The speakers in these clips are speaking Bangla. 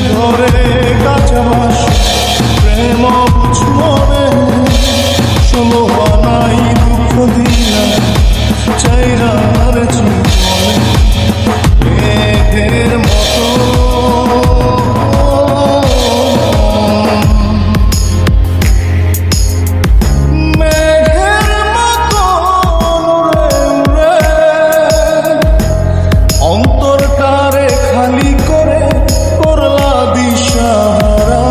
ধরে কাছাবাস প্রেম বুঝ মনে ষোলো আনাই দুঃখ দিলা চাইরার জীবনে মেঘের মতো অন্তরটারে খালি করে করলা দিশাহারা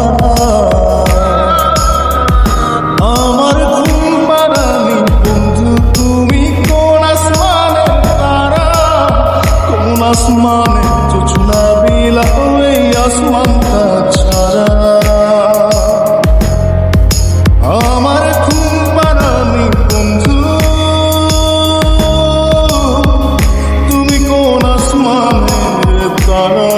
আমার ঘুম পাড়ানি বন্ধু তুমি কোন আসমানে তারা কোন আসমানে জোছনা বিলাও এই আসমানটা ছাড়া আমার ঘুম পাড়ানি বন্ধু তুমি কোন আসমানের তারা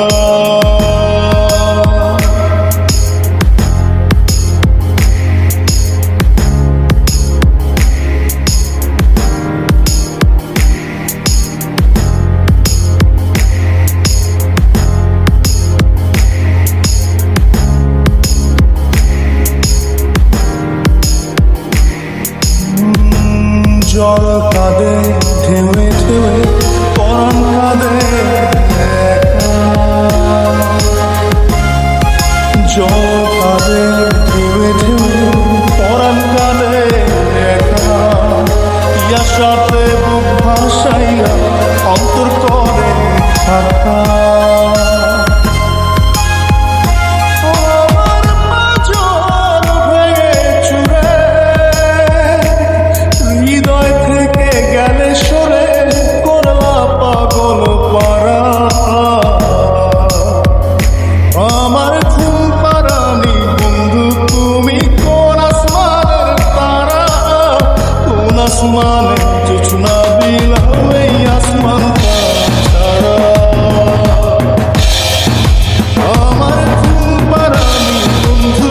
জল কাঁদে ঢেউে ঢেউে পরাণ কাঁদে জল কাঁদে ঢেউে ঢেউে পরাণ কাঁদে একা ইয়ার সাথে বুক ভাসাইয়া অন্তর করে থাকা আসমানে জোছনা বিলাও এই আসমানটা ছাড়া আমার ঘুম পাড়ানি বন্ধু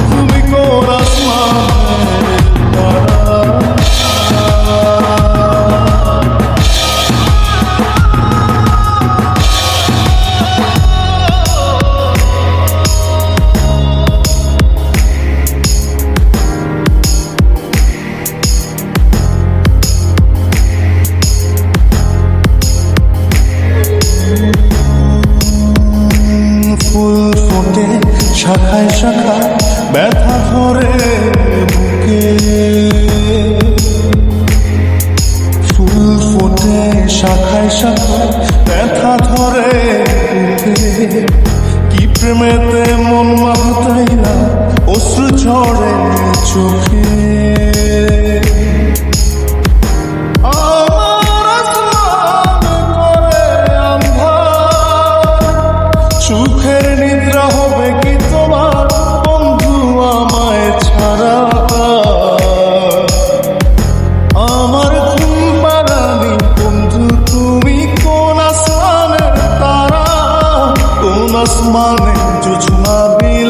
তুমি কোন আসমানের তারা ফুল ফোটে শাখায় শাখায় ব্যথা ধরে বুকে ফুল ফোটে শাখায় শাখায় ব্যথা ধরে বুকে কি প্রেমেতে মন মাতাইলা অশ্রু ঝরে চোখে সুখের নিদ্রা হবে কি তোমার বন্ধু আমায় ছাড়া আমার ঘুম পাড়ানি বন্ধু তুমি কোন আসমানের তারা কোন আসমানে জোছনা বিল